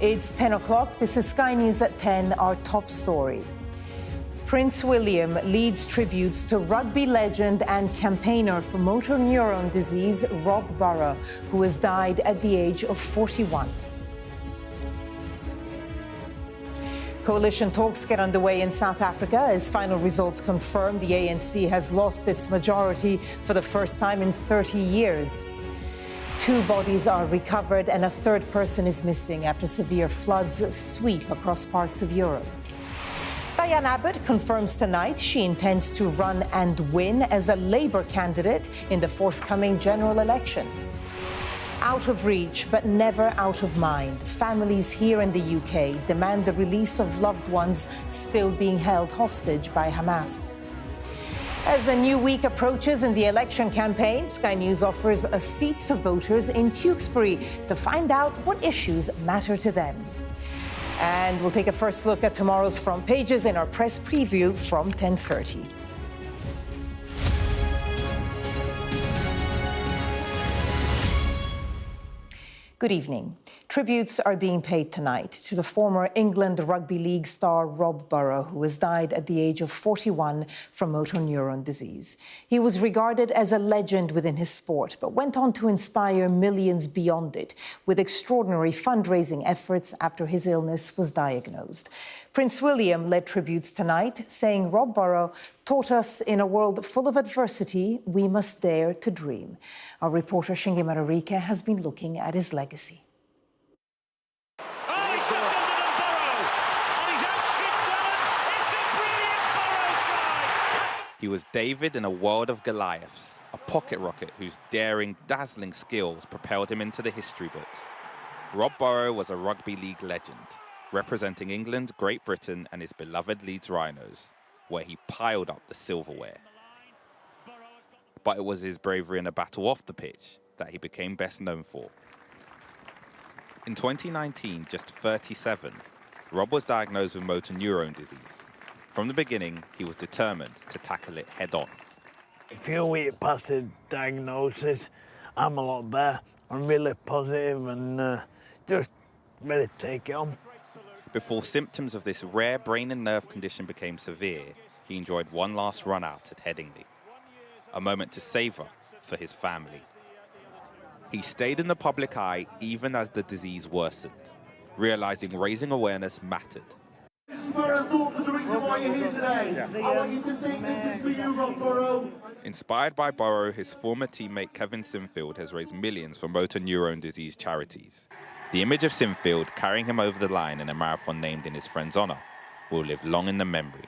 It's 10 o'clock. This is Sky News at 10, our top story. Prince William leads tributes to rugby legend and campaigner for motor neuron disease, Rob Burrow, who has died at the age of 41. Coalition talks get underway in South Africa as final results confirm the ANC has lost its majority for the first time in 30 years. 2 bodies are recovered and a 3rd person is missing after severe floods sweep across parts of Europe. Diane Abbott confirms tonight she intends to run and win as a Labour candidate in the forthcoming general election. Out of reach, but never out of mind, families here in the UK demand the release of loved ones still being held hostage by Hamas. As a new week approaches in the election campaign, Sky News offers a seat to voters in Tewkesbury to find out what issues matter to them. And we'll take a first look at tomorrow's front pages in our press preview from 10:30. Good evening. Tributes are being paid tonight to the former England Rugby League star Rob Burrow, who has died at the age of 41 from motor neuron disease. He was regarded as a legend within his sport, but went on to inspire millions beyond it with extraordinary fundraising efforts after his illness was diagnosed. Prince William led tributes tonight, saying Rob Burrow taught us in a world full of adversity, we must dare to dream. Our reporter Shingi Mararike has been looking at his legacy. He was David in a world of Goliaths, a pocket rocket whose daring, dazzling skills propelled him into the history books. Rob Burrow was a rugby league legend, representing England, Great Britain and his beloved Leeds Rhinos, where he piled up the silverware. But it was his bravery in a battle off the pitch that he became best known for. In 2019, just 37, Rob was diagnosed with motor neuron disease. From the beginning, he was determined to tackle it head-on. A few weeks past the diagnosis, I'm a lot better. I'm really positive and just ready to take it on. Before symptoms of this rare brain and nerve condition became severe, he enjoyed one last run out at Headingley. A moment to savour for his family. He stayed in the public eye even as the disease worsened, realising raising awareness mattered. This is where I thought for the reason why you're here today. I want you to think this is for you, Rob Burrow. Inspired by Burrow, his former teammate Kevin Sinfield has raised millions for motor neuron disease charities. The image of Sinfield carrying him over the line in a marathon named in his friend's honour will live long in the memory.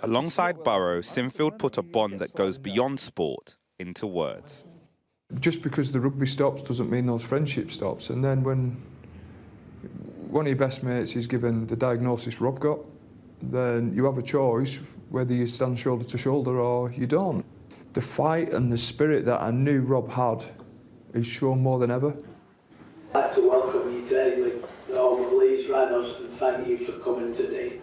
Alongside Burrow, Sinfield put a bond that goes beyond sport into words. Just because the rugby stops doesn't mean those friendships stops. And then when one of your best mates is given the diagnosis Rob got, then you have a choice whether you stand shoulder to shoulder or you don't. The fight and the spirit that I knew Rob had is shown more than ever. I'd like to welcome you to Headingley, the home of Leeds Rhinos, and thank you for coming today.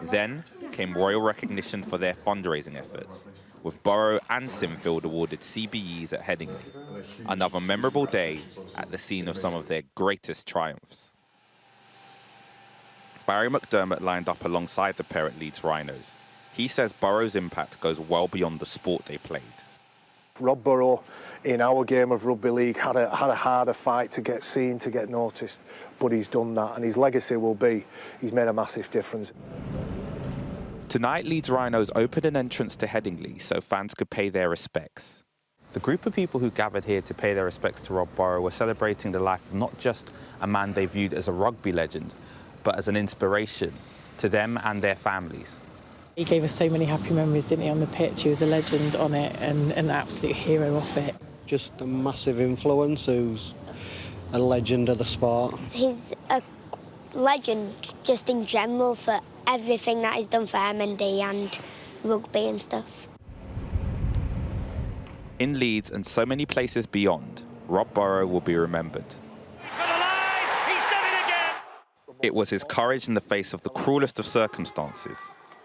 Then came royal recognition for their fundraising efforts, with Burrow and Sinfield awarded CBEs at Headingley. Another memorable day at the scene of some of their greatest triumphs. Barry McDermott lined up alongside the pair at Leeds Rhinos. He says Burrow's impact goes well beyond the sport they played. Rob Burrow, in our game of rugby league, had a harder fight to get seen, to get noticed, but he's done that, and his legacy will be he's made a massive difference. Tonight, Leeds Rhinos opened an entrance to Headingley so fans could pay their respects. The group of people who gathered here to pay their respects to Rob Burrow were celebrating the life of not just a man they viewed as a rugby legend, but as an inspiration to them and their families. He gave us so many happy memories, didn't he, on the pitch? He was a legend on it and an absolute hero off it. Just a massive influence, who's a legend of the sport. He's a legend just in general for everything that he's done for M&D and rugby and stuff. In Leeds and so many places beyond, Rob Burrow will be remembered. It was his courage in the face of the cruelest of circumstances,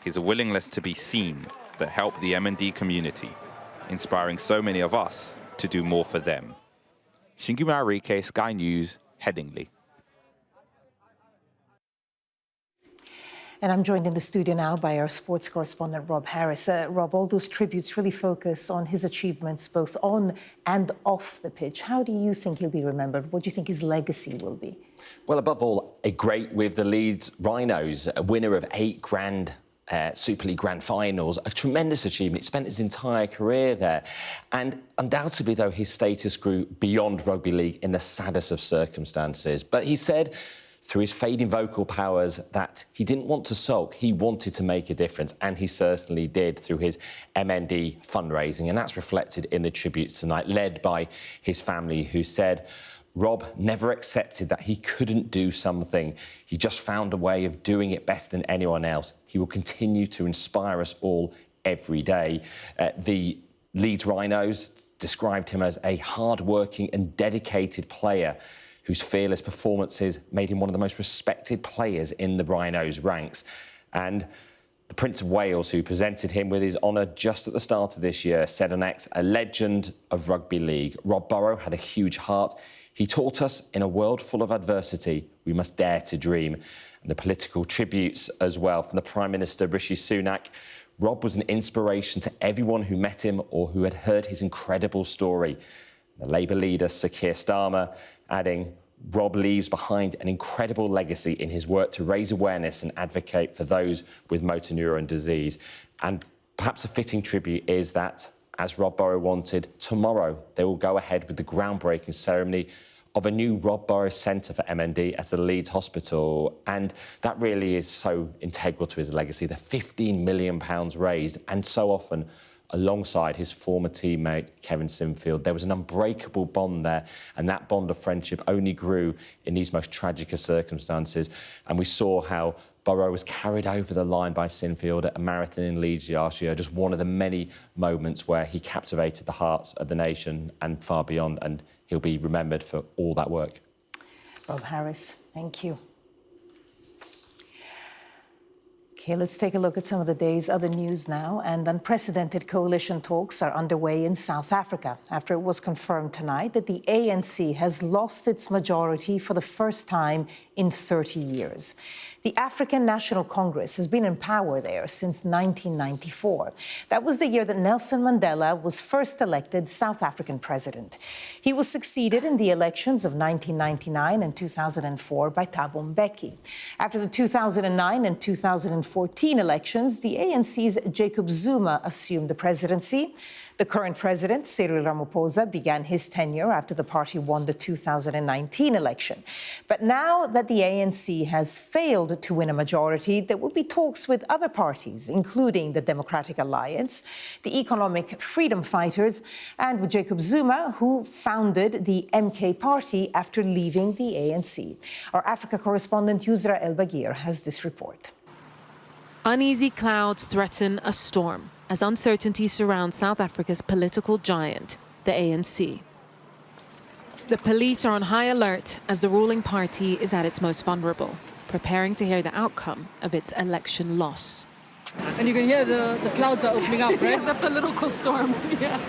his willingness to be seen, that helped the M&D community, inspiring so many of us to do more for them. Shingi Mararike, Sky News, Headingley. And I'm joined in the studio now by our sports correspondent, Rob Harris. Rob, all those tributes really focus on his achievements both on and off the pitch. How do you think he'll be remembered? What do you think his legacy will be? Well, above all, a great with the Leeds Rhinos, a winner of 8 Super League Grand Finals, a tremendous achievement. He spent his entire career there. And undoubtedly, though, his status grew beyond rugby league in the saddest of circumstances. But he said, through his fading vocal powers, that he didn't want to sulk. He wanted to make a difference, and he certainly did through his MND fundraising. And that's reflected in the tributes tonight, led by his family, who said, Rob never accepted that he couldn't do something. He just found a way of doing it better than anyone else. He will continue to inspire us all every day. The Leeds Rhinos described him as a hard-working and dedicated player whose fearless performances made him one of the most respected players in the Rhinos' ranks. And the Prince of Wales, who presented him with his honour just at the start of this year, said on X, a legend of rugby league. Rob Burrow had a huge heart. He taught us, in a world full of adversity, we must dare to dream. And the political tributes as well from the Prime Minister, Rishi Sunak. Rob was an inspiration to everyone who met him or who had heard his incredible story. The Labour leader, Sir Keir Starmer, adding, Rob leaves behind an incredible legacy in his work to raise awareness and advocate for those with motor neuron disease. And perhaps a fitting tribute is that, as Rob Burrow wanted, tomorrow they will go ahead with the groundbreaking ceremony of a new Rob Burrow Centre for MND at the Leeds Hospital. And that really is so integral to his legacy, the £15 million raised, and so often alongside his former teammate, Kevin Sinfield. There was an unbreakable bond there, and that bond of friendship only grew in these most tragic of circumstances. And we saw how Burrow was carried over the line by Sinfield at a marathon in Leeds last year, just one of the many moments where he captivated the hearts of the nation and far beyond, and he'll be remembered for all that work. Rob Harris, thank you. Okay, let's take a look at some of the day's other news now. And unprecedented coalition talks are underway in South Africa after it was confirmed tonight that the ANC has lost its majority for the first time in 30 years. The African National Congress has been in power there since 1994. That was the year that Nelson Mandela was first elected South African president. He was succeeded in the elections of 1999 and 2004 by Thabo Mbeki. After the 2009 and 2014 elections, the ANC's Jacob Zuma assumed the presidency. The current president, Cyril Ramaphosa, began his tenure after the party won the 2019 election. But now that the ANC has failed to win a majority, there will be talks with other parties, including the Democratic Alliance, the Economic Freedom Fighters, and with Jacob Zuma, who founded the MK party after leaving the ANC. Our Africa correspondent, Yusra El-Bagir, has this report. Uneasy clouds threaten a storm as uncertainty surrounds South Africa's political giant, the ANC. The police are on high alert as the ruling party is at its most vulnerable, preparing to hear the outcome of its election loss. And you can hear the clouds are opening up, right? The political storm, yeah.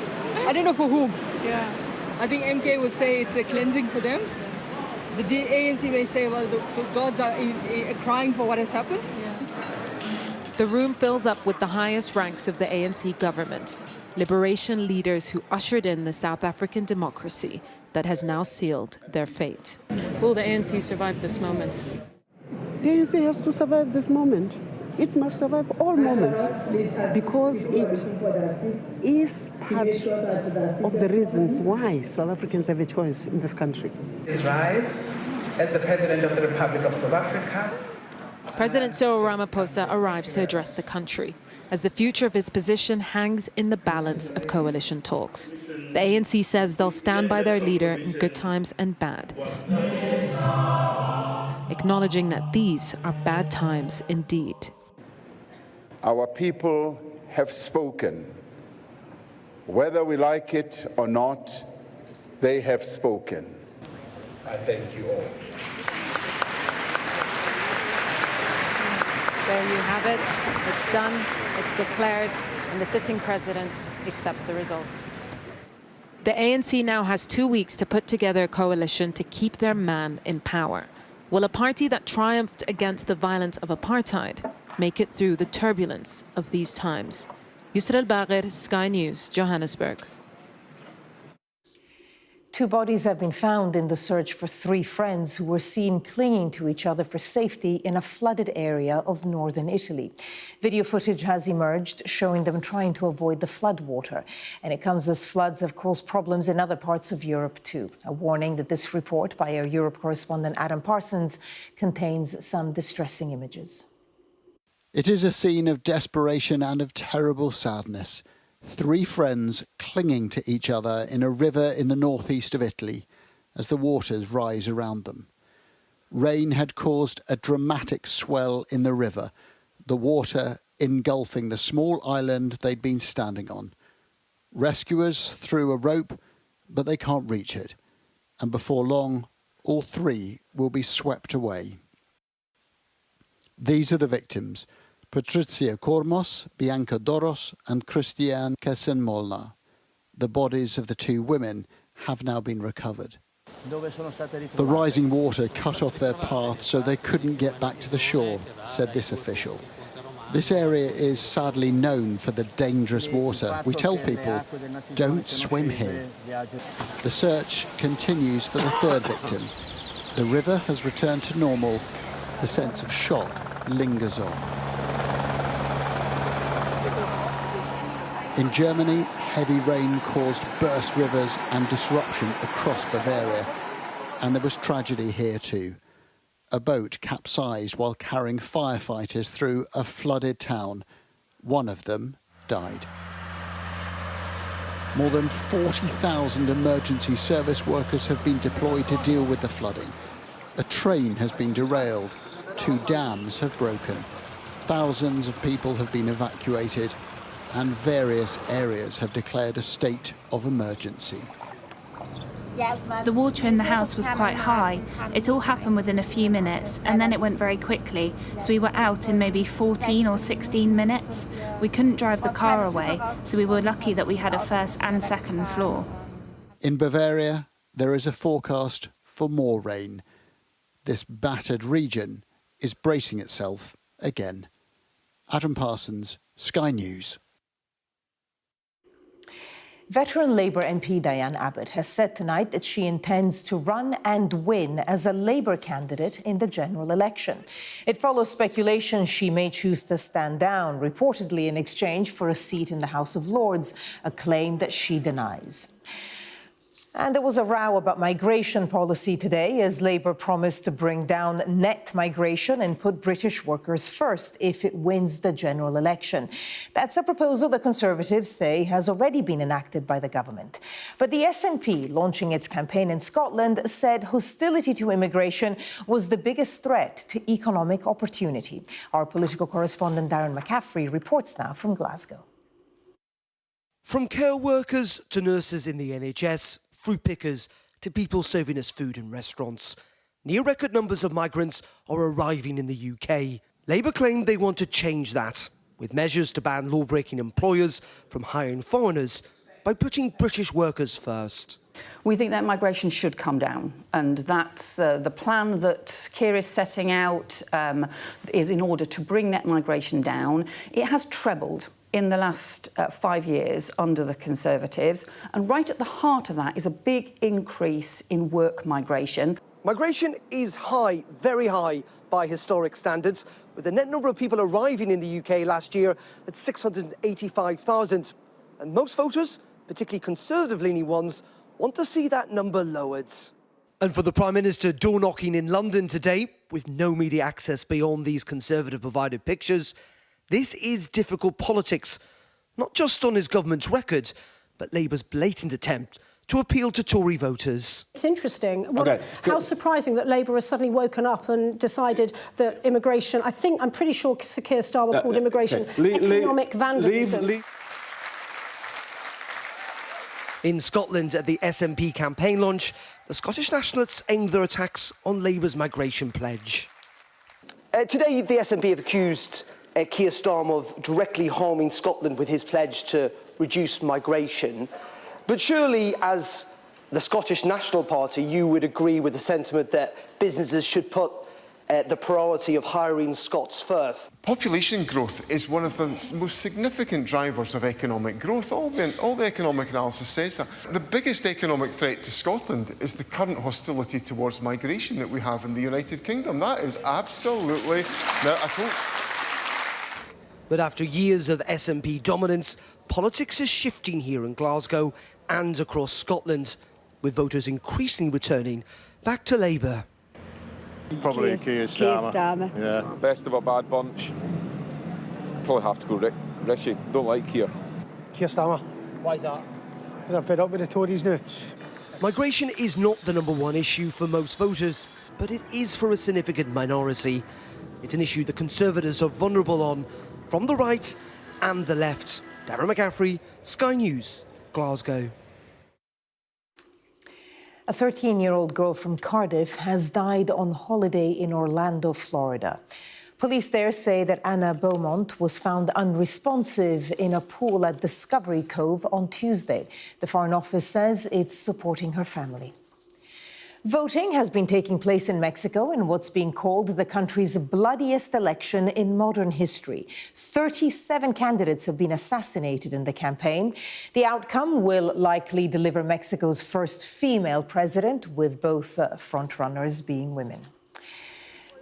I don't know for whom. Yeah. I think MK would say it's a cleansing for them. The ANC may say, well, the gods are crying for what has happened. Yeah. The room fills up with the highest ranks of the ANC government, liberation leaders who ushered in the South African democracy that has now sealed their fate. Will the ANC survive this moment? The ANC has to survive this moment. It must survive all moments because it is part of the reasons why South Africans have a choice in this country. His rise as the President of the Republic of South Africa. President Cyril Ramaphosa arrives to address the country as the future of his position hangs in the balance of coalition talks. The ANC says they'll stand by their leader in good times and bad, acknowledging that these are bad times indeed. Our people have spoken. Whether we like it or not, they have spoken. I thank you all. There you have it. It's done. It's declared. And the sitting president accepts the results. The ANC now has 2 weeks to put together a coalition to keep their man in power. Will a party that triumphed against the violence of apartheid make it through the turbulence of these times. Yusra Al-Bagher, Sky News, Johannesburg. 2 bodies have been found in the search for 3 friends who were seen clinging to each other for safety in a flooded area of northern Italy. Video footage has emerged showing them trying to avoid the floodwater. And it comes as floods have caused problems in other parts of Europe too. A warning that this report by our Europe correspondent Adam Parsons contains some distressing images. It is a scene of desperation and of terrible sadness. 3 friends clinging to each other in a river in the northeast of Italy as the waters rise around them. Rain had caused a dramatic swell in the river, the water engulfing the small island they'd been standing on. Rescuers threw a rope, but they can't reach it. And before long, all 3 will be swept away. These are the victims: Patrizia Kormos, Bianca Doros and Christiane Kessen-Molnar. The bodies of the 2 women have now been recovered. The rising water cut off their path so they couldn't get back to the shore, said this official. This area is sadly known for the dangerous water. We tell people, don't swim here. The search continues for the 3rd victim. The river has returned to normal. The sense of shock lingers on. In Germany, heavy rain caused burst rivers and disruption across Bavaria. And there was tragedy here too. A boat capsized while carrying firefighters through a flooded town. One of them died. More than 40,000 emergency service workers have been deployed to deal with the flooding. A train has been derailed. 2 dams have broken. Thousands of people have been evacuated, and various areas have declared a state of emergency. The water in the house was quite high. It all happened within a few minutes, and then it went very quickly. So we were out in maybe 14 or 16 minutes. We couldn't drive the car away, so we were lucky that we had a 1st and 2nd floor. In Bavaria, there is a forecast for more rain. This battered region is bracing itself again. Adam Parsons, Sky News. Veteran Labour MP Diane Abbott has said tonight that she intends to run and win as a Labour candidate in the general election. It follows speculation she may choose to stand down, reportedly in exchange for a seat in the House of Lords, a claim that she denies. And there was a row about migration policy today as Labour promised to bring down net migration and put British workers first if it wins the general election. That's a proposal the Conservatives say has already been enacted by the government. But the SNP, launching its campaign in Scotland, said hostility to immigration was the biggest threat to economic opportunity. Our political correspondent Darren McCaffrey reports now from Glasgow. From care workers to nurses in the NHS, fruit pickers to people serving us food in restaurants. Near record numbers of migrants are arriving in the UK. Labour claim they want to change that, with measures to ban law-breaking employers from hiring foreigners by putting British workers first. We think that migration should come down, and that's the plan that Keir is setting out is in order to bring net migration down. It has trebled in the last 5 years under the Conservatives, and right at the heart of that is a big increase in work migration. Migration is high, very high by historic standards, with the net number of people arriving in the UK last year at 685,000. And most voters, particularly Conservative-leaning ones, want to see that number lowered. And for the Prime Minister door-knocking in London today, with no media access beyond these Conservative-provided pictures, this is difficult politics, not just on his government's record, but Labour's blatant attempt to appeal to Tory voters. It's interesting. How surprising that Labour has suddenly woken up and decided that immigration, I'm pretty sure Sir Keir Starmer called immigration economic vandalism. In Scotland, at the SNP campaign launch, the Scottish Nationalists aimed their attacks on Labour's migration pledge. Today, the SNP have accused Keir Starmer of directly harming Scotland with his pledge to reduce migration. But surely, as the Scottish National Party, you would agree with the sentiment that businesses should put the priority of hiring Scots first. Population growth is one of the most significant drivers of economic growth. All the economic analysis says that. The biggest economic threat to Scotland is the current hostility towards migration that we have in the United Kingdom. That is absolutely... Now, I don't... But after years of SNP dominance, politics is shifting here in Glasgow and across Scotland, with voters increasingly returning back to Labour. Probably Keir Starmer. Yeah, best of a bad bunch. Probably have to go Rishi. Don't like Keir. Keir Starmer. Why is that? Because I'm fed up with the Tories now. Migration is not the #1 issue for most voters, but it is for a significant minority. It's an issue the Conservatives are vulnerable on, from the right and the left. Darren McCaffrey, Sky News, Glasgow. A 13-year-old girl from Cardiff has died on holiday in Orlando, Florida. Police there say that Anna Beaumont was found unresponsive in a pool at Discovery Cove on Tuesday. The Foreign Office says it's supporting her family. Voting has been taking place in Mexico in what's being called the country's bloodiest election in modern history. 37 candidates have been assassinated in the campaign. The outcome will likely deliver Mexico's first female president, with both frontrunners being women.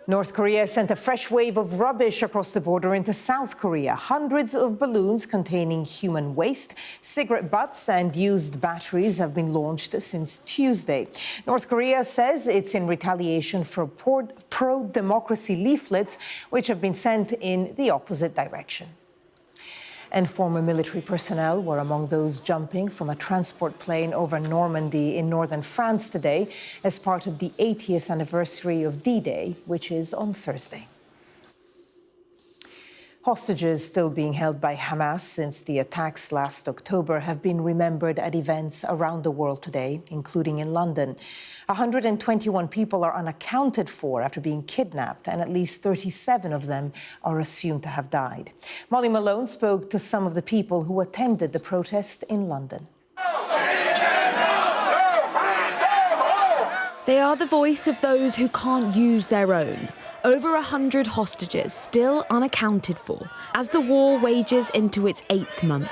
North Korea sent a fresh wave of rubbish across the border into South Korea. Hundreds of balloons containing human waste, cigarette butts and used batteries have been launched since Tuesday. North Korea says it's in retaliation for pro-democracy leaflets which have been sent in the opposite direction. And former military personnel were among those jumping from a transport plane over Normandy in northern France today as part of the 80th anniversary of D-Day, which is on Thursday. Hostages still being held by Hamas since the attacks last October have been remembered at events around the world today, including in London. 121 people are unaccounted for after being kidnapped, and at least 37 of them are assumed to have died. Molly Malone spoke to some of the people who attended the protest in London. They are the voice of those who can't use their own. Over 100 hostages still unaccounted for as the war wages into its 8th month.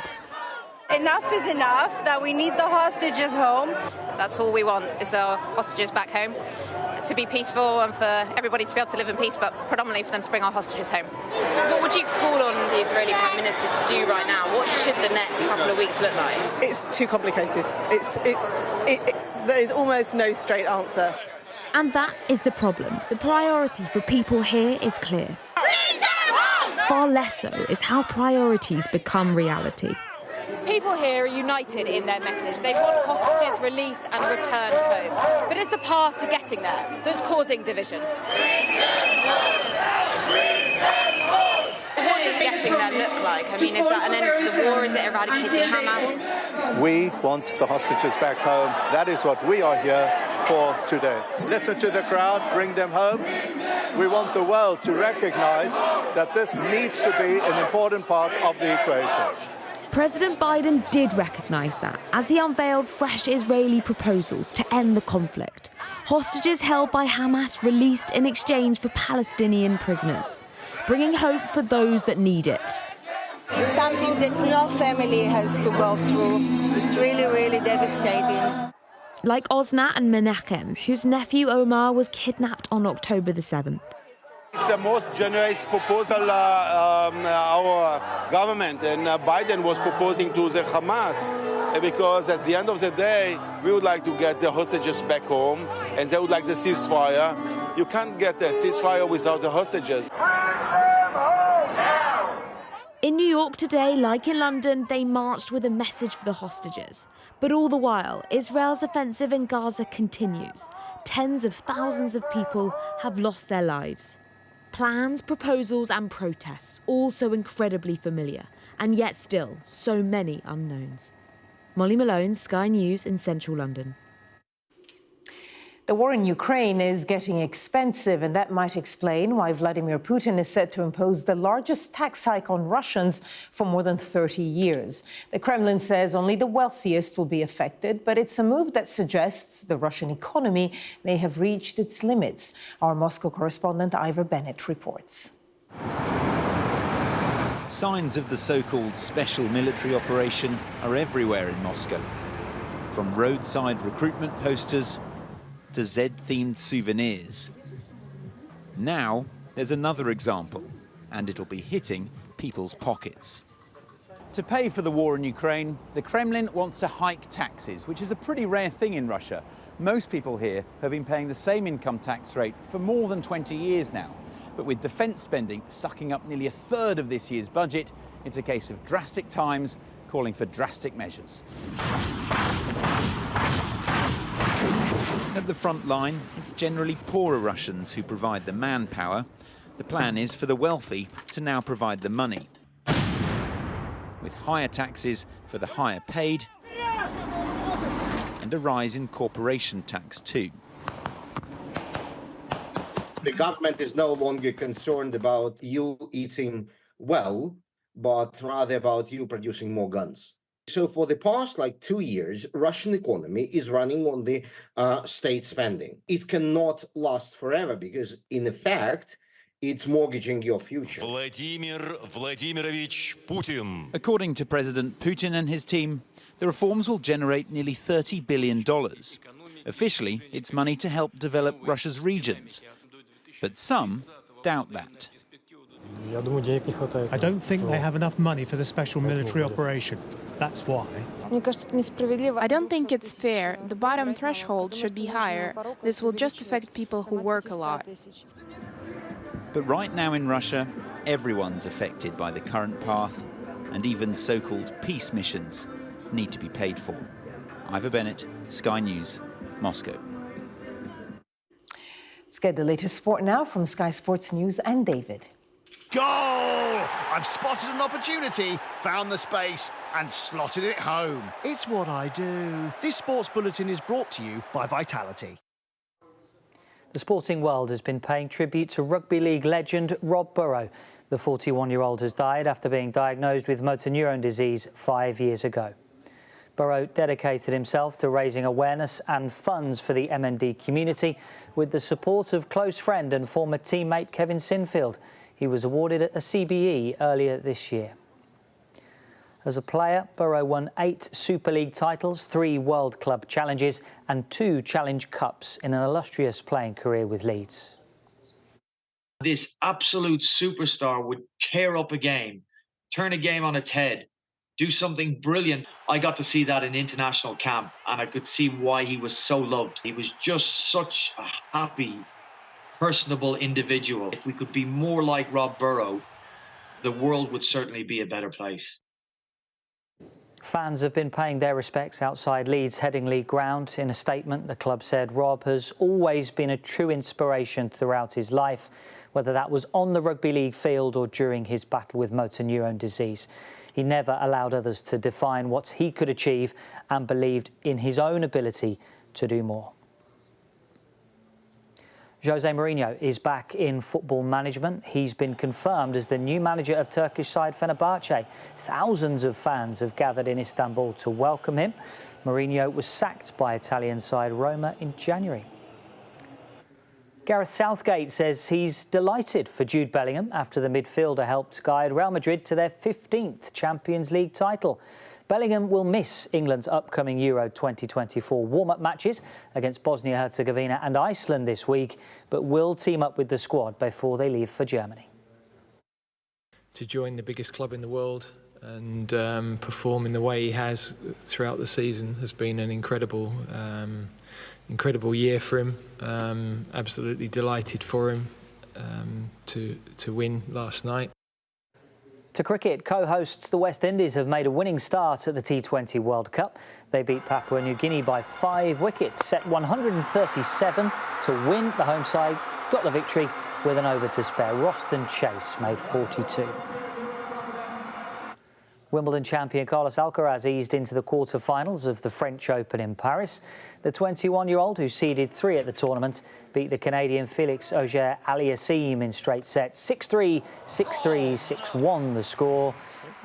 Enough is enough, that we need the hostages home. That's all we want, is the hostages back home, to be peaceful and for everybody to be able to live in peace, but predominantly for them to bring our hostages home. What would you call on the Israeli Prime Minister to do right now? What should the next couple of weeks look like? It's too complicated. There is almost no straight answer. And that is the problem. The priority for people here is clear. Far less so is how priorities become reality. People here are united in their message. They want hostages released and returned home. But it's the path to getting there that's causing division. What does getting there look like? I mean, is that an end to the war? Is it eradicating Hamas? We want the hostages back home. That is what we are here for today. Listen to the crowd, bring them home. We want the world to recognise that this needs to be an important part of the equation. President Biden did recognise that as he unveiled fresh Israeli proposals to end the conflict. Hostages held by Hamas released in exchange for Palestinian prisoners, bringing hope for those that need it. It's something that no family has to go through. It's really, really devastating. Like Osnat and Menachem, whose nephew Omar was kidnapped on October the 7th. It's the most generous proposal our government and Biden was proposing to the Hamas, because at the end of the day, we would like to get the hostages back home, and they would like the ceasefire. You can't get a ceasefire without the hostages. In New York today, like in London, they marched with a message for the hostages. But all the while, Israel's offensive in Gaza continues. Tens of thousands of people have lost their lives. Plans, proposals and protests, all so incredibly familiar, and yet still so many unknowns. Molly Malone, Sky News in central London. The war in Ukraine is getting expensive, and that might explain why Vladimir Putin is set to impose the largest tax hike on Russians for more than 30 years. The Kremlin says only the wealthiest will be affected, but it's a move that suggests the Russian economy may have reached its limits. Our Moscow correspondent Ivor Bennett reports. Signs of the so-called special military operation are everywhere in Moscow. From roadside recruitment posters to Z-themed souvenirs. Now, there's another example, and it'll be hitting people's pockets. To pay for the war in Ukraine, the Kremlin wants to hike taxes, which is a pretty rare thing in Russia. Most people here have been paying the same income tax rate for more than 20 years now. But with defence spending sucking up nearly a third of this year's budget, it's a case of drastic times calling for drastic measures. At the front line, it's generally poorer Russians who provide the manpower. The plan is for the wealthy to now provide the money, with higher taxes for the higher paid and a rise in corporation tax too. The government is no longer concerned about you eating well, but rather about you producing more guns. So for the past 2 years, Russian economy is running on the state spending. It cannot last forever because, in effect, it's mortgaging your future. Vladimir Vladimirovich Putin. According to President Putin and his team, the reforms will generate nearly $30 billion. Officially, it's money to help develop Russia's regions. But some doubt that. I don't think they have enough money for the special military operation. That's why. I don't think it's fair. The bottom threshold should be higher. This will just affect people who work a lot. But right now in Russia, everyone's affected by the current path, and even so-called peace missions need to be paid for. Ivor Bennett, Sky News, Moscow. Let's get the latest sport now from Sky Sports News and David. Goal! I've spotted an opportunity, found the space and slotted it home. It's what I do. This sports bulletin is brought to you by Vitality. The sporting world has been paying tribute to rugby league legend Rob Burrow. The 41-year-old has died after being diagnosed with motor neuron disease 5 years ago. Burrow dedicated himself to raising awareness and funds for the MND community with the support of close friend and former teammate Kevin Sinfield. He was awarded a CBE earlier this year. As a player, Burrow won 8 Super League titles, 3 World Club challenges and 2 Challenge Cups in an illustrious playing career with Leeds. This absolute superstar would tear up a game, turn a game on its head, do something brilliant. I got to see that in international camp, and I could see why he was so loved. He was just such a happy, personable individual. If we could be more like Rob Burrow, the world would certainly be a better place. Fans have been paying their respects outside Leeds Headingley ground. In a statement, the club said Rob has always been a true inspiration throughout his life, whether that was on the rugby league field or during his battle with motor neuron disease. He never allowed others to define what he could achieve and believed in his own ability to do more. Jose Mourinho is back in football management. He's been confirmed as the new manager of Turkish side Fenerbahce. Thousands of fans have gathered in Istanbul to welcome him. Mourinho was sacked by Italian side Roma in January. Gareth Southgate says he's delighted for Jude Bellingham after the midfielder helped guide Real Madrid to their 15th Champions League title. Bellingham will miss England's upcoming Euro 2024 warm-up matches against Bosnia-Herzegovina and Iceland this week, but will team up with the squad before they leave for Germany. To join the biggest club in the world and perform in the way he has throughout the season has been an incredible year for him. Absolutely delighted for him to win last night. To cricket, co-hosts the West Indies have made a winning start at the T20 World Cup. They beat Papua New Guinea by 5 wickets, set 137 to win. The home side got the victory with an over to spare. Roston Chase made 42. Wimbledon champion Carlos Alcaraz eased into the quarter-finals of the French Open in Paris. The 21-year-old, who seeded 3 at the tournament, beat the Canadian Felix Auger-Aliassime in straight sets. 6-3, 6-3, 6-1 the score.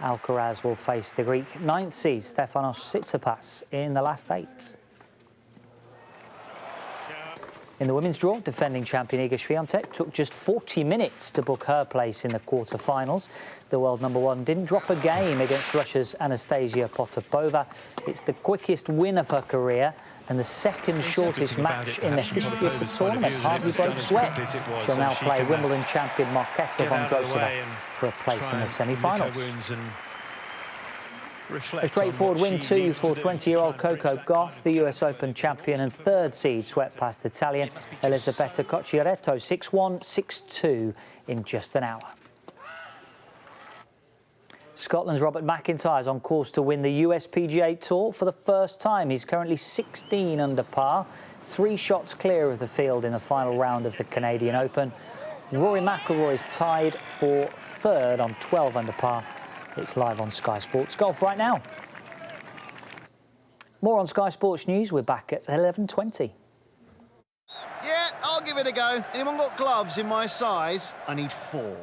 Alcaraz will face the Greek 9th seed Stefanos Tsitsipas in the last 8. In the women's draw, defending champion Iga Swiatek took just 40 minutes to book her place in the quarter-finals. The world #1 didn't drop a game against Russia's Anastasia Potapova. It's the quickest win of her career and the second shortest match in the history of the tournament. Hardly broke sweat. She'll now play Wimbledon champion Marketa Vondrousova for a place in the semi-finals. A straightforward win too for 20-year-old Coco Gauff. The US Open champion and 3rd seed swept past Italian Elisabetta Cocciaretto 6-1, 6-2 in just an hour. Scotland's Robert McIntyre is on course to win the US PGA Tour for the first time. He's currently 16 under par, 3 shots clear of the field in the final round of the Canadian Open. Rory McIlroy is tied for 3rd on 12 under par. It's live on Sky Sports Golf right now. More on Sky Sports News. We're back at 11:20. Yeah, I'll give it a go. Anyone got gloves in my size? I need 4.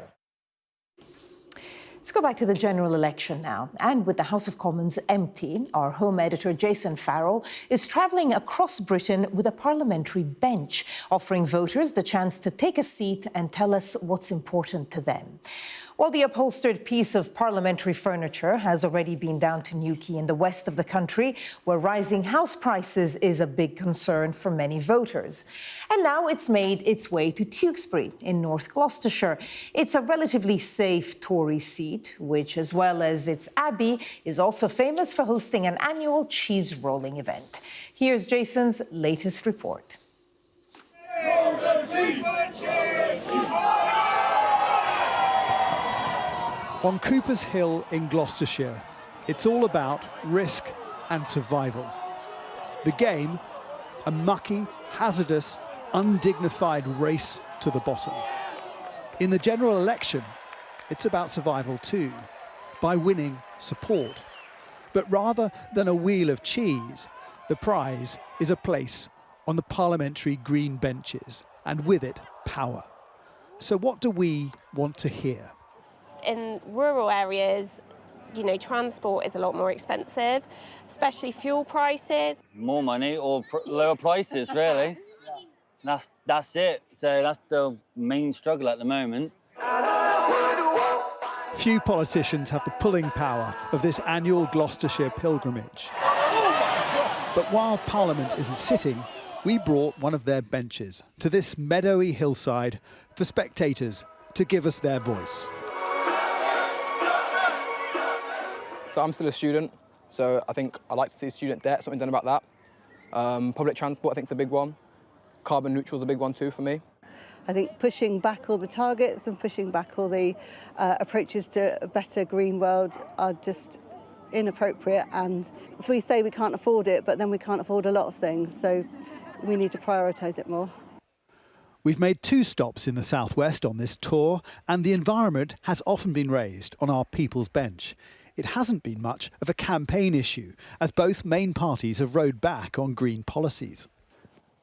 Let's go back to the general election now. And with the House of Commons empty, our home editor Jason Farrell is travelling across Britain with a parliamentary bench, offering voters the chance to take a seat and tell us what's important to them. Well, the upholstered piece of parliamentary furniture has already been down to Newquay in the west of the country, where rising house prices is a big concern for many voters. And now it's made its way to Tewkesbury in North Gloucestershire. It's a relatively safe Tory seat, which, as well as its abbey, is also famous for hosting an annual cheese rolling event. Here's Jason's latest report. On Cooper's Hill in Gloucestershire, it's all about risk and survival. The game, a mucky, hazardous, undignified race to the bottom. In the general election, it's about survival too, by winning support. But rather than a wheel of cheese, the prize is a place on the parliamentary green benches, and with it, power. So what do we want to hear? In rural areas, you know, transport is a lot more expensive, especially fuel prices. More money or lower prices, really. That's it. So that's the main struggle at the moment. Few politicians have the pulling power of this annual Gloucestershire pilgrimage. But while Parliament isn't sitting, we brought one of their benches to this meadowy hillside for spectators to give us their voice. So I'm still a student, so I think I'd like to see student debt, something done about that. Public transport, I think, is a big one. Carbon neutral is a big one too for me. I think pushing back all the targets and pushing back all the approaches to a better green world are just inappropriate, and we say we can't afford it, but then we can't afford a lot of things, so we need to prioritise it more. We've made 2 stops in the southwest on this tour, and the environment has often been raised on our People's Bench. It hasn't been much of a campaign issue, as both main parties have rowed back on green policies.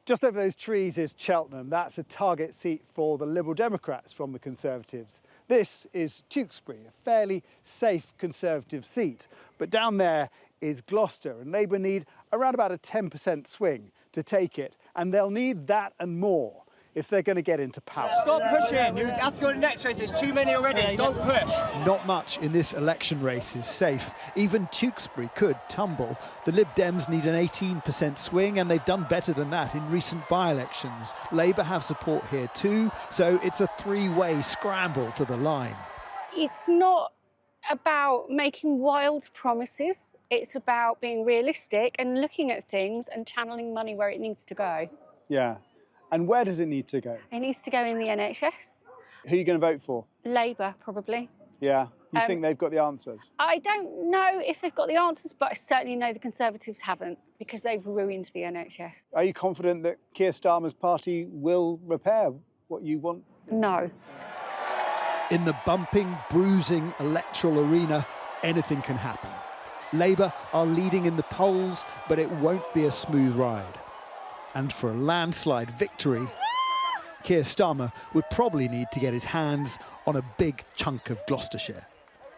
Just over those trees is Cheltenham. That's a target seat for the Liberal Democrats from the Conservatives. This is Tewkesbury, a fairly safe Conservative seat. But down there is Gloucester, and Labour need around about a 10% swing to take it. And they'll need that and more if they're going to get into power. Stop pushing. You have to go to the next race. There's too many already. Don't push. Not much in this election race is safe. Even Tewkesbury could tumble. The Lib Dems need an 18% swing, and they've done better than that in recent by-elections. Labour have support here too, so it's a 3-way scramble for the line. It's not about making wild promises. It's about being realistic and looking at things and channeling money where it needs to go. Yeah. And where does it need to go? It needs to go in the NHS. Who are you going to vote for? Labour, probably. Yeah. You think they've got the answers? I don't know if they've got the answers, but I certainly know the Conservatives haven't, because they've ruined the NHS. Are you confident that Keir Starmer's party will repair what you want? No. In the bumping, bruising electoral arena, anything can happen. Labour are leading in the polls, but it won't be a smooth ride. And for a landslide victory, Keir Starmer would probably need to get his hands on a big chunk of Gloucestershire.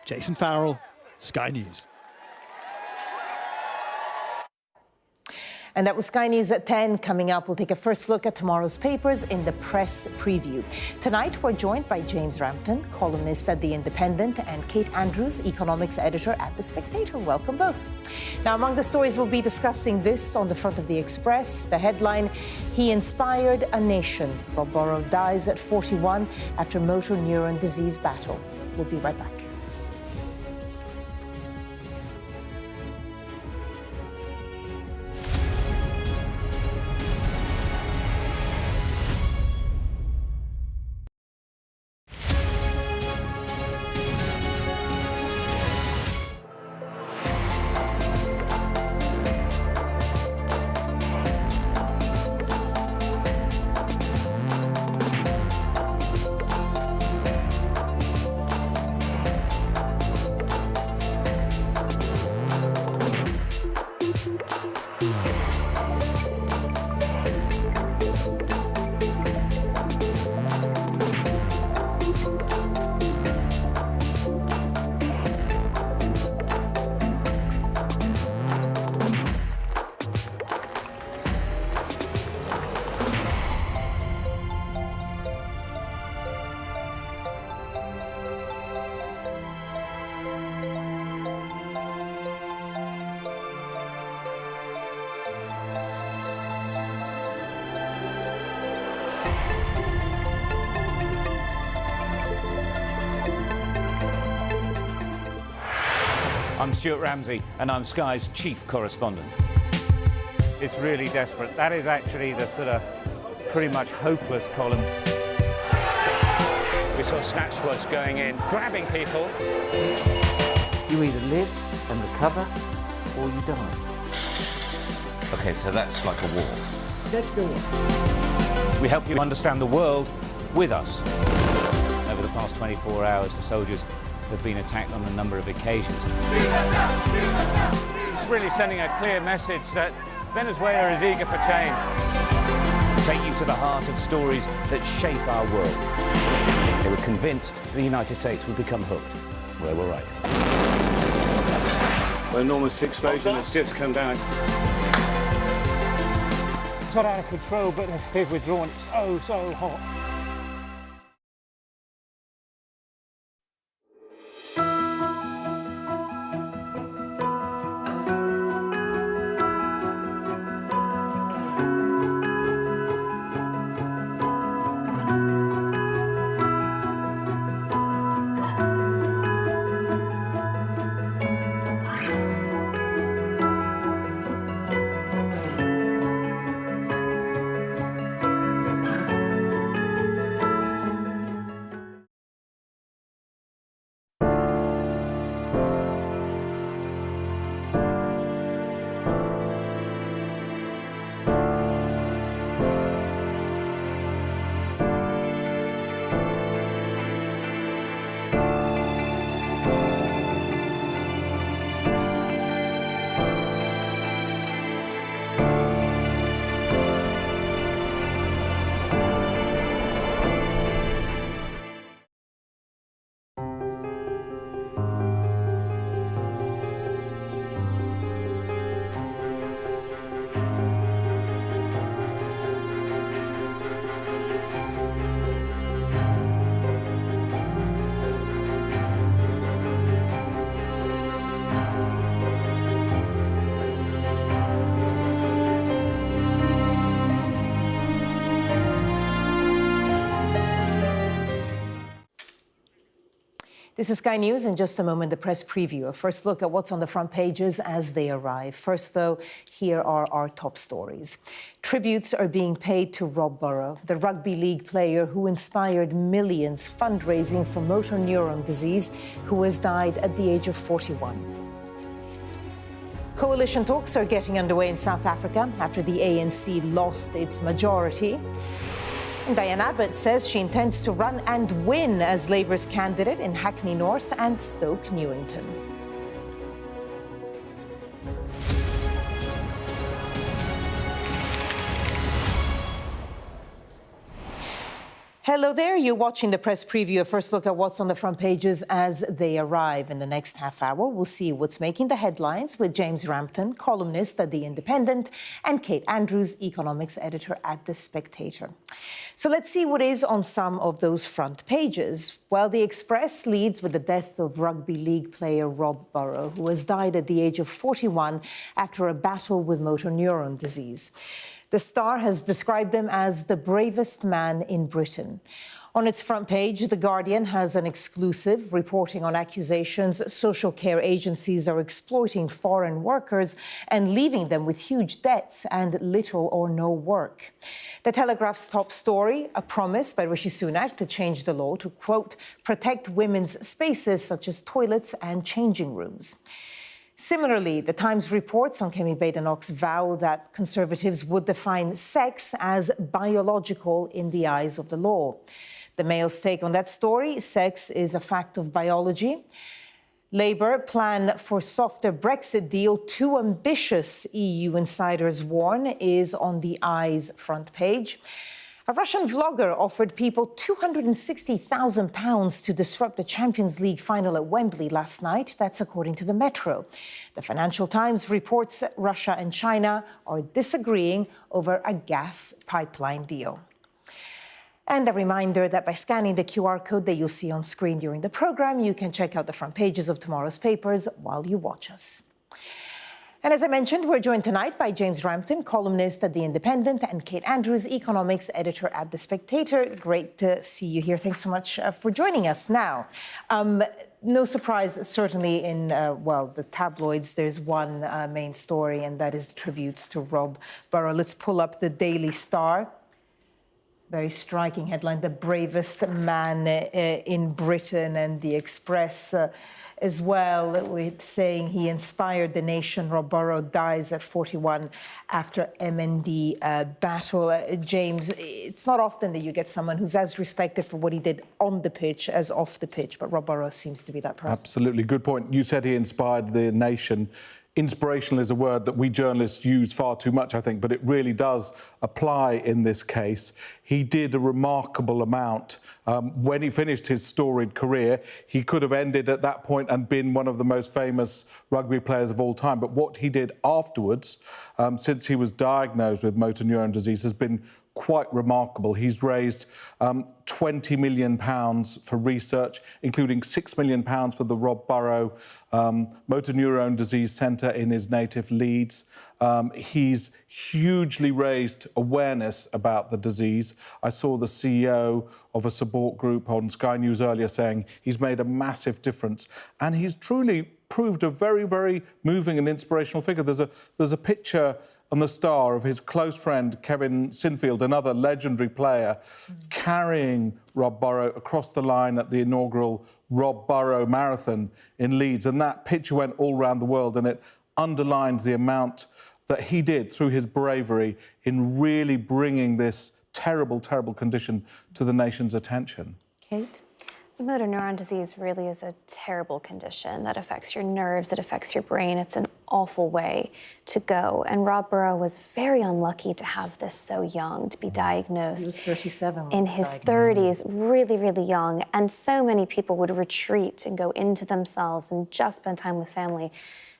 Jason Farrell, Sky News. And that was Sky News at 10. Coming up, we'll take a first look at tomorrow's papers in the press preview. Tonight, we're joined by James Rampton, columnist at The Independent, and Kate Andrews, economics editor at The Spectator. Welcome both. Now, among the stories we'll be discussing, this on the front of the Express. The headline, he inspired a nation. Rob Burrow dies at 41 after motor neuron disease battle. We'll be right back. I'm Stuart Ramsey, and I'm Sky's chief correspondent. It's really desperate. That is actually the sort of pretty much hopeless column. We saw snatch squads going in, grabbing people. You either live and recover, or you die. Okay, so that's like a war. That's the war. We help you understand the world with us. Over the past 24 hours, the soldiers have been attacked on a number of occasions. It's really sending a clear message that Venezuela is eager for change. Take you to the heart of stories that shape our world. They were convinced the United States would become hooked. Well, they were right. An enormous explosion has just come down. It's not out of control, but they've withdrawn. It's so hot. This is Sky News. In just a moment, the press preview. A first look at what's on the front pages as they arrive. First, though, here are our top stories. Tributes are being paid to Rob Burrow, the rugby league player who inspired millions fundraising for motor neuron disease, who has died at the age of 41. Coalition talks are getting underway in South Africa after the ANC lost its majority. Diane Abbott says she intends to run and win as Labour's candidate in Hackney North and Stoke Newington. Hello there, you're watching the press preview, a first look at what's on the front pages as they arrive. In the next half hour, we'll see what's making the headlines with James Rampton, columnist at The Independent, and Kate Andrews, economics editor at The Spectator. So let's see what is on some of those front pages. Well, the Express leads with the death of rugby league player Rob Burrow, who has died at the age of 41 after a battle with motor neuron disease. The Star has described him as the bravest man in Britain. On its front page, The Guardian has an exclusive reporting on accusations social care agencies are exploiting foreign workers and leaving them with huge debts and little or no work. The Telegraph's top story, a promise by Rishi Sunak to change the law to, quote, protect women's spaces such as toilets and changing rooms. Similarly, the Times reports on Kemi Badenoch's vow that Conservatives would define sex as biological in the eyes of the law. The Mail's take on that story, sex is a fact of biology. Labour plan for softer Brexit deal, too ambitious, EU insiders warn, is on the Eye's front page. A Russian vlogger offered people £260,000 to disrupt the Champions League final at Wembley last night. That's according to the Metro. The Financial Times reports Russia and China are disagreeing over a gas pipeline deal. And a reminder that by scanning the QR code that you'll see on screen during the program, you can check out the front pages of tomorrow's papers while you watch us. And as I mentioned, we're joined tonight by James Rampton, columnist at The Independent, and Kate Andrews, economics editor at The Spectator. Great to see you here. Thanks so much for joining us now. No surprise, certainly in, the tabloids, there's one main story, and that is the tributes to Rob Burrow. Let's pull up the Daily Star. Very striking headline, the bravest man in Britain, and the Express as well, with saying he inspired the nation. Rob Burrow dies at 41 after MND battle. James, it's not often that you get someone who's as respected for what he did on the pitch as off the pitch, but Rob Burrow seems to be that person. Absolutely. Good point. You said he inspired the nation. Inspirational is a word that we journalists use far too much, I think, but it really does apply in this case. He did a remarkable amount. When he finished his storied career, he could have ended at that point and been one of the most famous rugby players of all time. But what he did afterwards, since he was diagnosed with motor neuron disease, has been quite remarkable. He's raised £20 million for research, including £6 million for the Rob Burrow Motor Neurone Disease Centre in his native Leeds. He's hugely raised awareness about the disease. I saw the CEO of a support group on Sky News earlier saying he's made a massive difference, and he's truly proved a very, very moving and inspirational figure. There's a picture on the Star of his close friend Kevin Sinfield, another legendary player, carrying Rob Burrow across the line at the inaugural Rob Burrow Marathon in Leeds. And that picture went all around the world, and it underlines the amount that he did through his bravery in really bringing this terrible, terrible condition to the nation's attention. Kate? Motor neuron disease really is a terrible condition that affects your nerves, it affects your brain. It's an awful way to go. And Rob Burrow was very unlucky to have this so young, to be diagnosed. He was 37 in his 30s, really, really young. And so many people would retreat and go into themselves and just spend time with family.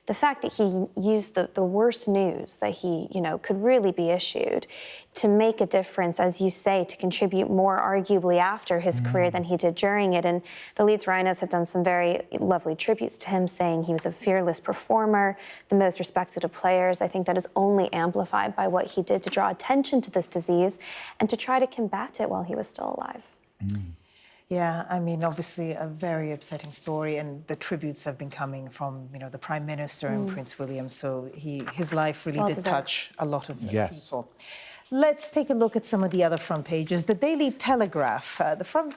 The fact that he used the worst news that he, could really be issued to make a difference, as you say, to contribute more arguably after his career than he did during it. And the Leeds Rhinos have done some very lovely tributes to him, saying he was a fearless performer, the most respected of players. I think that is only amplified by what he did to draw attention to this disease and to try to combat it while he was still alive. Yeah, I mean, obviously a very upsetting story, and the tributes have been coming from, the Prime Minister and Prince William, so his life really did touch a lot of people. Let's take a look at some of the other front pages. The Daily Telegraph, the front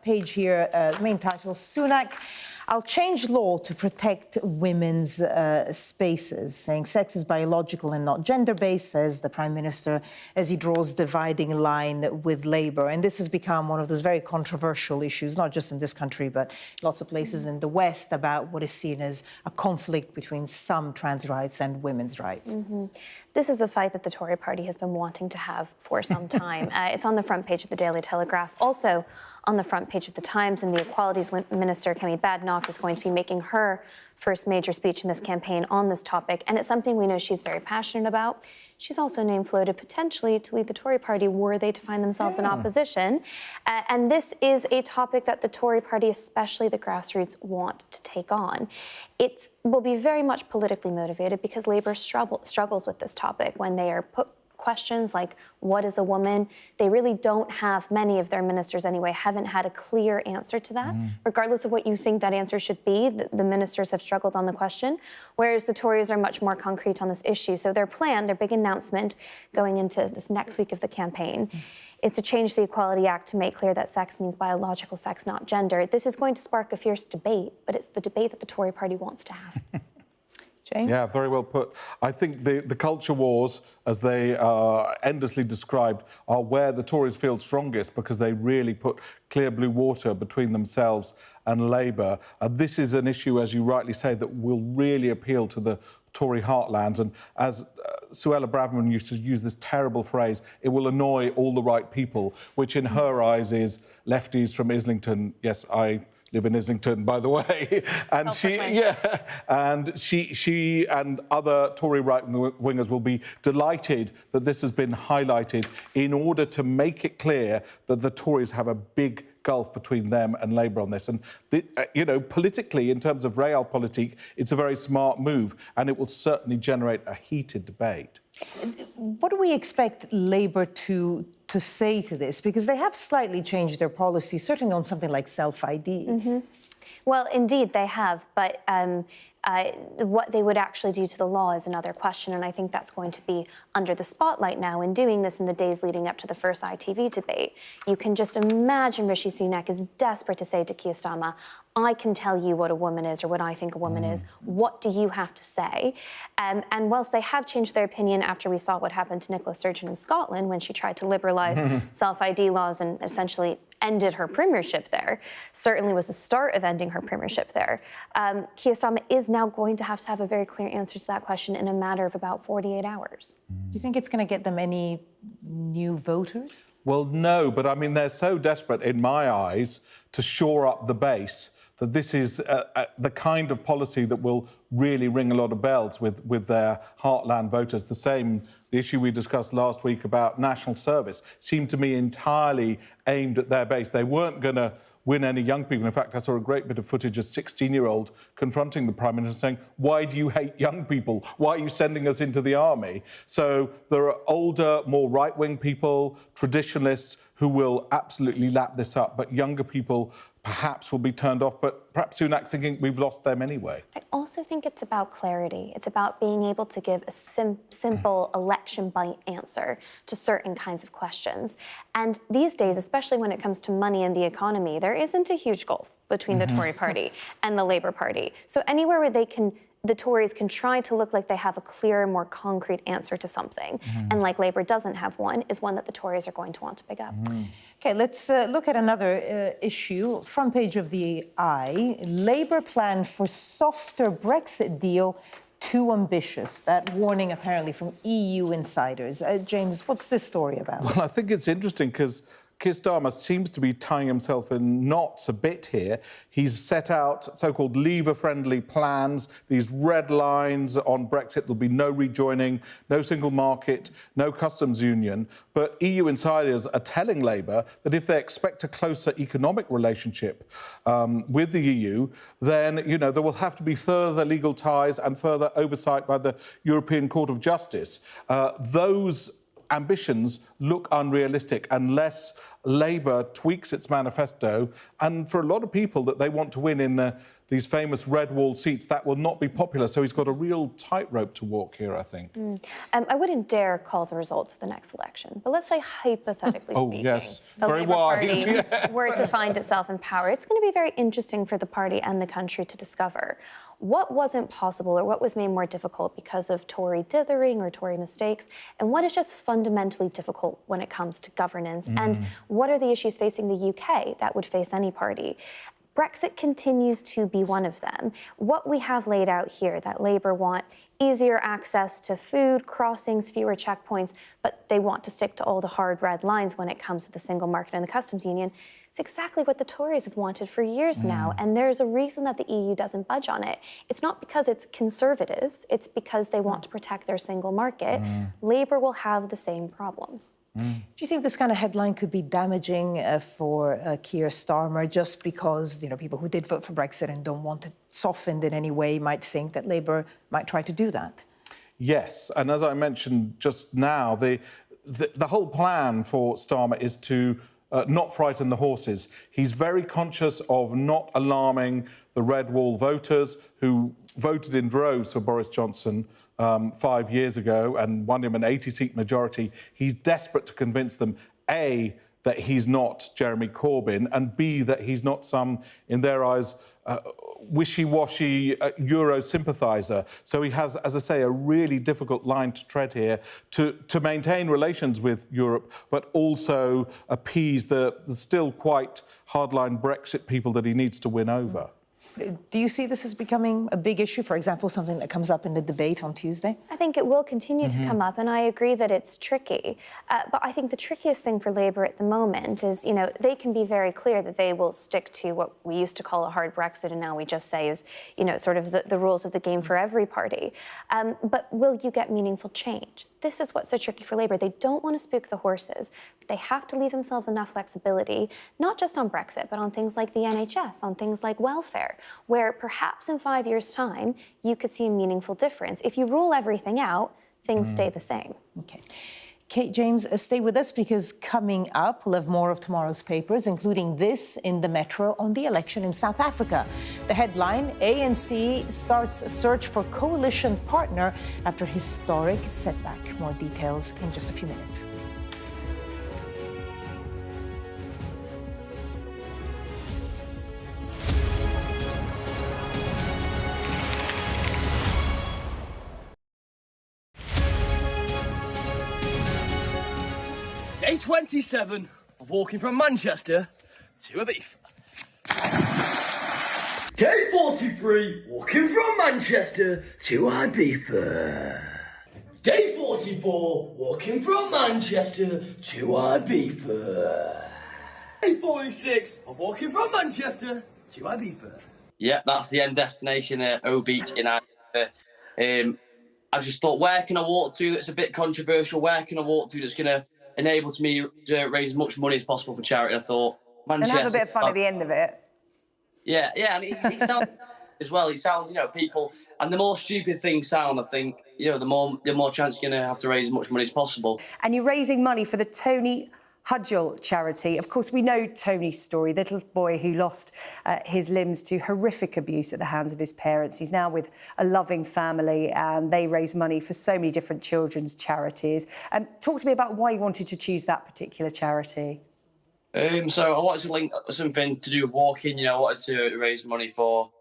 page here, main title, Sunak I'll change law to protect women's spaces, saying sex is biological and not gender-based, says the Prime Minister, as he draws dividing line with Labour. And this has become one of those very controversial issues, not just in this country, but lots of places in the West, about what is seen as a conflict between some trans rights and women's rights. This is a fight that the Tory party has been wanting to have for some time. It's on the front page of the Daily Telegraph, also on the front page of the Times, and the Equalities Minister, Kemi Badenoch, is going to be making her first major speech in this campaign on this topic, and it's something we know she's very passionate about. She's also name-floated potentially to lead the Tory party were they to find themselves in opposition. And this is a topic that the Tory party, especially the grassroots, want to take on. It will be very much politically motivated because Labour struggles with this topic when they are put questions like, what is a woman? They really don't have, many of their ministers anyway, haven't had a clear answer to that. Regardless of what you think that answer should be, the ministers have struggled on the question, whereas the Tories are much more concrete on this issue. So their plan, their big announcement going into this next week of the campaign, is to change the Equality Act to make clear that sex means biological sex, not gender. This is going to spark a fierce debate, but it's the debate that the Tory party wants to have. Jane? Yeah, very well put. I think the culture wars, as they are endlessly described, are where the Tories feel strongest because they really put clear blue water between themselves and Labour. This is an issue, as you rightly say, that will really appeal to the Tory heartlands. And as Suella Braverman used to use this terrible phrase, it will annoy all the right people, which in her eyes lefties from Islington. Yes, I live in Islington, by the way, and she and other Tory right-wingers will be delighted that this has been highlighted in order to make it clear that the Tories have a big gulf between them and Labour on this. And, you know, politically, in terms of realpolitik, it's a very smart move, and it will certainly generate a heated debate. What do we expect Labour to say to this? Because they have slightly changed their policy, certainly on something like self-ID. Well, indeed, they have, but what they would actually do to the law is another question, and I think that's going to be under the spotlight now in doing this in the days leading up to the first ITV debate. You can just imagine Rishi Sunak is desperate to say to Keir Starmer, I can tell you what a woman is or what I think a woman is. What do you have to say? And whilst they have changed their opinion after we saw what happened to Nicola Sturgeon in Scotland when she tried to liberalise self-ID laws and essentially ended her premiership there, certainly was the start of ending her premiership there, Keir Starmer is now going to have a very clear answer to that question in a matter of about 48 hours. Do you think it's going to get them any new voters? Well, no, but I mean, they're so desperate, in my eyes, to shore up the base that this is the kind of policy that will really ring a lot of bells with their heartland voters. The issue we discussed last week about national service seemed to me entirely aimed at their base. They weren't going to win any young people. In fact, I saw a great bit of footage of a 16-year-old confronting the Prime Minister saying, why do you hate young people? Why are you sending us into the army? So there are older, more right-wing people, traditionalists, who will absolutely lap this up, but younger people perhaps will be turned off, but perhaps Sunak's thinking we've lost them anyway. I also think it's about clarity. It's about being able to give a simple election-bite answer to certain kinds of questions. And these days, especially when it comes to money and the economy, there isn't a huge gulf between the Tory party and the Labour Party. So anywhere where the Tories can try to look like they have a clearer, more concrete answer to something, and like Labour doesn't have one, is one that the Tories are going to want to pick up. OK, let's look at another issue. Front page of the Eye. Labour plan for softer Brexit deal too ambitious. That warning apparently from EU insiders. James, what's this story about? Well, I think it's interesting because Keir Starmer seems to be tying himself in knots a bit here. He's set out so-called Leaver-friendly plans, these red lines on Brexit. There'll be no rejoining, no single market, no customs union. But EU insiders are telling Labour that if they expect a closer economic relationship with the EU, then, you know, there will have to be further legal ties and further oversight by the European Court of Justice. Those ambitions look unrealistic unless Labour tweaks its manifesto, and for a lot of people that they want to win in the these famous red wall seats, that will not be popular. So he's got a real tightrope to walk here, I think. I wouldn't dare call the results of the next election, but let's say hypothetically speaking, yes, the very Labour wise. Party Yes. were to find itself in power. It's going to be very interesting for the party and the country to discover what wasn't possible or what was made more difficult because of Tory dithering or Tory mistakes, and what is just fundamentally difficult when it comes to governance, and what are the issues facing the UK that would face any party. Brexit continues to be one of them. What we have laid out here, that Labour want easier access to food, crossings, fewer checkpoints, but they want to stick to all the hard red lines when it comes to the single market and the customs union. It's exactly what the Tories have wanted for years now, and there's a reason that the EU doesn't budge on it. It's not because it's conservatives, it's because they want to protect their single market. Labour will have the same problems. Do you think this kind of headline could be damaging for Keir Starmer, just because people who did vote for Brexit and don't want it softened in any way might think that Labour might try to do that? Yes, and as I mentioned just now, the whole plan for Starmer is to not frighten the horses. He's very conscious of not alarming the red wall voters who voted in droves for Boris Johnson 5 years ago and won him an 80-seat majority. He's desperate to convince them, A, that he's not Jeremy Corbyn, and B, that he's not some, in their eyes, wishy-washy Euro sympathiser. So he has, as I say, a really difficult line to tread here to maintain relations with Europe, but also appease the still quite hardline Brexit people that he needs to win over. Do you see this as becoming a big issue, for example, something that comes up in the debate on Tuesday? I think it will continue to come up, and I agree that it's tricky. But I think the trickiest thing for Labour at the moment is, they can be very clear that they will stick to what we used to call a hard Brexit, and now we just say is, sort of the rules of the game for every party. But will you get meaningful change? This is what's so tricky for Labour. They don't want to spook the horses, but they have to leave themselves enough flexibility, not just on Brexit, but on things like the NHS, on things like welfare, where perhaps in 5 years' time, you could see a meaningful difference. If you rule everything out, things stay the same. Okay. Kate James, stay with us, because coming up, we'll have more of tomorrow's papers, including this in the Metro on the election in South Africa. The headline, ANC starts a search for coalition partner after historic setback. More details in just a few minutes. Day 27 of walking from Manchester to Ibiza. Day 43, walking from Manchester to Ibiza. Day 44, walking from Manchester to Ibiza. Day 46 of walking from Manchester to Ibiza. Yeah, that's the end destination at O Beach in Ibiza. I just thought, where can I walk to that's a bit controversial? Where can I walk to that's going to enable me to raise as much money as possible for charity? I thought, Manchester. And have a bit of fun at the end of it. Yeah, and it sounds as well. It sounds, people, and the more stupid things sound, I think, the more chance you're going to have to raise as much money as possible. And you're raising money for the Tony Hudgell charity. Of course, we know Tony's story, the little boy who lost his limbs to horrific abuse at the hands of his parents. He's now with a loving family, and they raise money for so many different children's charities. Talk to me about why you wanted to choose that particular charity. So I wanted to link something to do with walking. I wanted to raise money for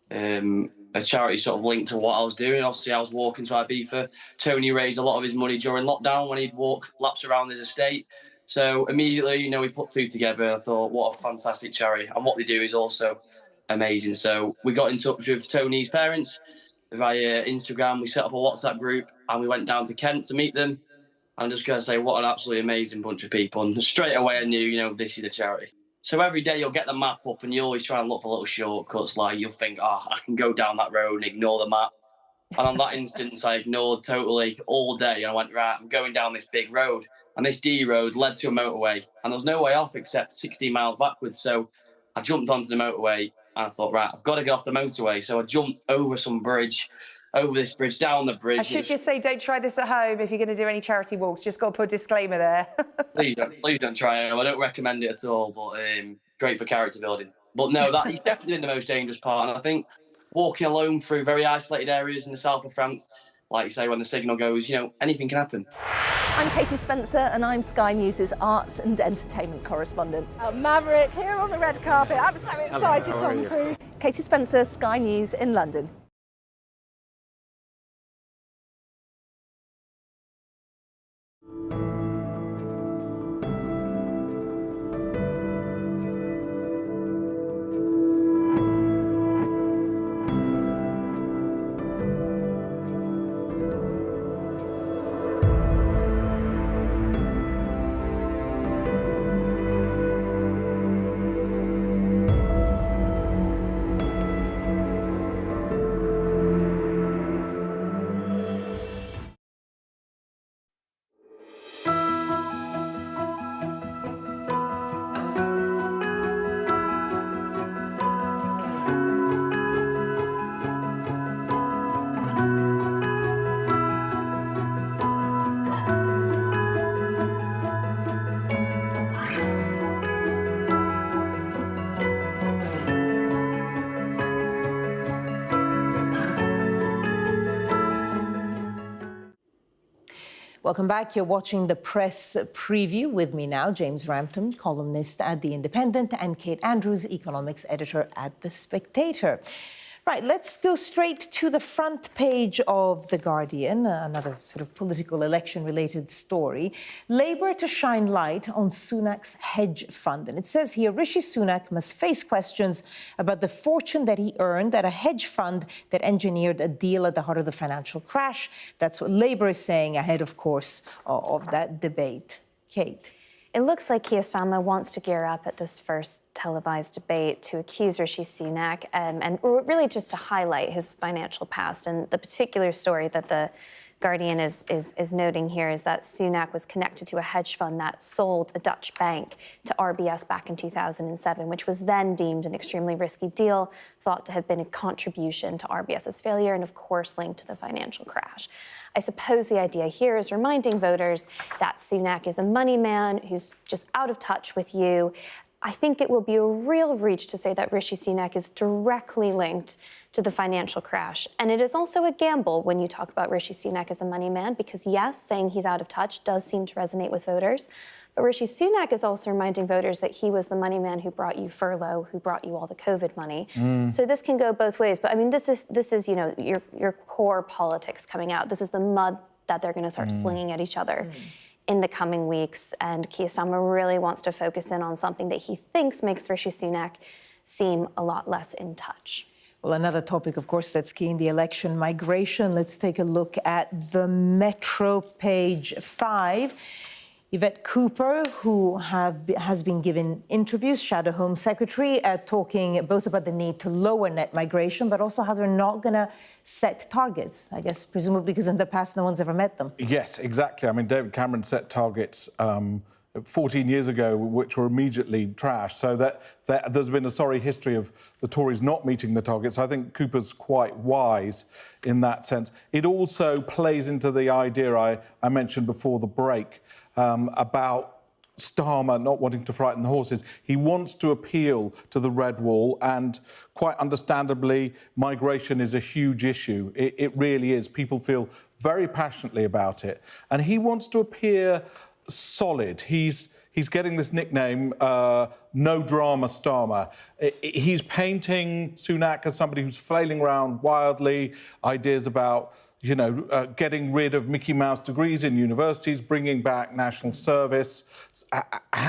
a charity sort of linked to what I was doing. Obviously, I was walking to Ibiza. Tony raised a lot of his money during lockdown when he'd walk laps around his estate. So immediately, we put two together. I thought, what a fantastic charity. And what they do is also amazing. So we got in touch with Tony's parents via Instagram. We set up a WhatsApp group and we went down to Kent to meet them. I'm just going to say, what an absolutely amazing bunch of people. And straight away, I knew, this is the charity. So every day you'll get the map up and you always try and look for little shortcuts. Like you'll think, I can go down that road and ignore the map. And on that instance, I ignored totally all day. And I went, right, I'm going down this big road. And this D road led to a motorway. And there was no way off except 16 miles backwards. So I jumped onto the motorway and I thought, right, I've got to get off the motorway. So I jumped over this bridge, down the bridge. I should just say, don't try this at home if you're going to do any charity walks. Just got to put a disclaimer there. Please don't try it. I don't recommend it at all, but great for character building. But no, that he's definitely been the most dangerous part. And I think walking alone through very isolated areas in the south of France, like you say, when the signal goes, anything can happen. I'm Katie Spencer and I'm Sky News' arts and entertainment correspondent. Maverick here on the red carpet. I'm so excited, Tom Cruise. Katie Spencer, Sky News in London. Welcome back. You're watching the press preview with me now, James Rampton, columnist at The Independent, and Kate Andrews, economics editor at The Spectator. Right, let's go straight to the front page of The Guardian, another sort of political election-related story. Labour to shine light on Sunak's hedge fund. And it says here, Rishi Sunak must face questions about the fortune that he earned at a hedge fund that engineered a deal at the heart of the financial crash. That's what Labour is saying ahead, of course, of that debate. Kate. It looks like Keir Starmer wants to gear up at this first televised debate to accuse Rishi Sunak and really just to highlight his financial past. And the particular story that the Guardian is noting here is that Sunak was connected to a hedge fund that sold a Dutch bank to RBS back in 2007, which was then deemed an extremely risky deal, thought to have been a contribution to RBS's failure and, of course, linked to the financial crash. I suppose the idea here is reminding voters that Sunak is a money man who's just out of touch with you. I think it will be a real reach to say that Rishi Sunak is directly linked to the financial crash. And it is also a gamble when you talk about Rishi Sunak as a money man, because yes, saying he's out of touch does seem to resonate with voters. But Rishi Sunak is also reminding voters that he was the money man who brought you furlough, who brought you all the COVID money. So this can go both ways. But I mean, this is your core politics coming out. This is the mud that they're going to start slinging at each other in the coming weeks. And Keir Starmer really wants to focus in on something that he thinks makes Rishi Sunak seem a lot less in touch. Well, another topic, of course, that's key in the election, migration. Let's take a look at the Metro, page 5. Yvette Cooper, who has been given interviews, Shadow Home Secretary, talking both about the need to lower net migration, but also how they're not going to set targets, I guess, presumably because in the past no one's ever met them. Yes, exactly. I mean, David Cameron set targets 14 years ago, which were immediately trashed. So that there's been a sorry history of the Tories not meeting the targets. I think Cooper's quite wise in that sense. It also plays into the idea I mentioned before the break, about Starmer not wanting to frighten the horses. He wants to appeal to the red wall, and quite understandably, migration is a huge issue. It really is. People feel very passionately about it. And he wants to appear solid. He's getting this nickname, No Drama Starmer. He's painting Sunak as somebody who's flailing around wildly, ideas about getting rid of Mickey Mouse degrees in universities, bringing back national service.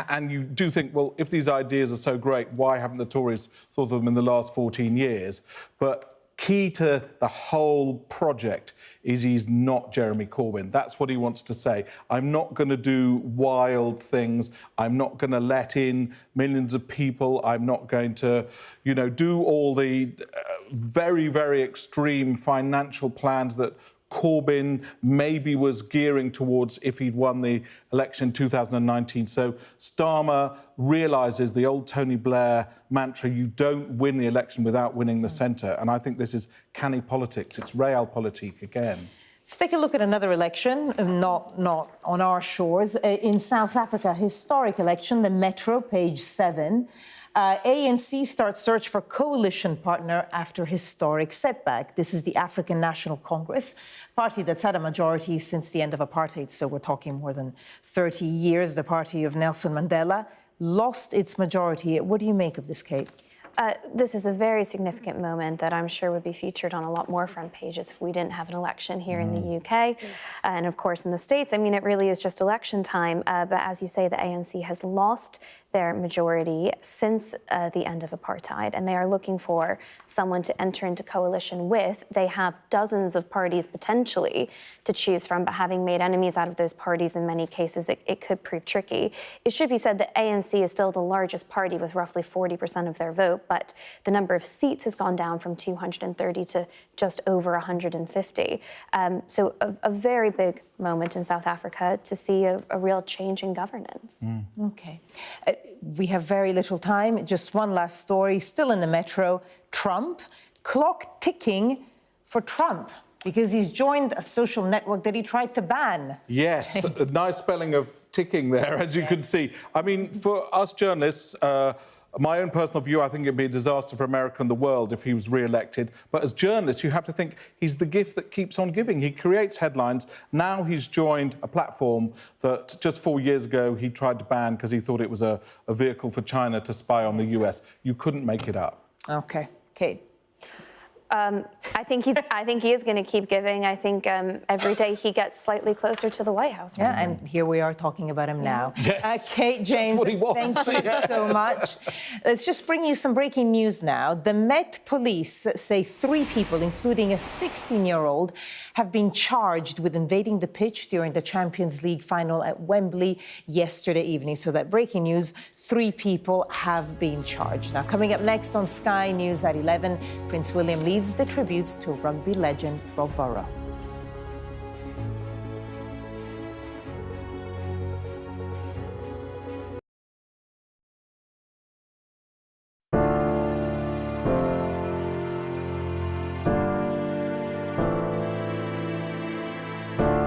And you do think, well, if these ideas are so great, why haven't the Tories thought of them in the last 14 years? But key to the whole project is he's not Jeremy Corbyn. That's what he wants to say. I'm not going to do wild things. I'm not going to let in millions of people. I'm not going to, do all the very, very extreme financial plans that Corbyn maybe was gearing towards if he'd won the election in 2019. So Starmer realises the old Tony Blair mantra, you don't win the election without winning the centre. And I think this is canny politics. It's realpolitik again. Let's take a look at another election, not on our shores. In South Africa, historic election, the Metro, page 7. ANC starts search for coalition partner after historic setback. This is the African National Congress, party that's had a majority since the end of apartheid, so we're talking more than 30 years. The party of Nelson Mandela lost its majority. What do you make of this, Kate? This is a very significant moment that I'm sure would be featured on a lot more front pages if we didn't have an election here in the UK. And of course in the States, I mean, it really is just election time. But as you say, the ANC has lost their majority since the end of apartheid, and they are looking for someone to enter into coalition with. They have dozens of parties potentially to choose from, but having made enemies out of those parties in many cases, it could prove tricky. It should be said that ANC is still the largest party with roughly 40% of their vote, but the number of seats has gone down from 230 to just over 150. So a very big moment in South Africa to see a real change in governance. Okay. We have very little time. Just one last story, still in the Metro. Trump, clock ticking for Trump because he's joined a social network that he tried to ban. Yes, a nice spelling of ticking there, as you can see. I mean, for us journalists, my own personal view, I think it'd be a disaster for America and the world if he was re-elected. But as journalists, you have to think he's the gift that keeps on giving. He creates headlines. Now he's joined a platform that just 4 years ago he tried to ban because he thought it was a vehicle for China to spy on the US. You couldn't make it up. Okay. Kate? I think he is going to keep giving. I think every day he gets slightly closer to the White House. Right? Yeah, and here we are talking about him now. Yes. Kate James, what he wants. thank you so much. Let's just bring you some breaking news now. The Met Police say 3 people, including a 16-year-old, have been charged with invading the pitch during the Champions League final at Wembley yesterday evening. So that breaking news, 3 people have been charged. Now, coming up next on Sky News at 11, Prince William leads the tributes to rugby legend Rob Burrow.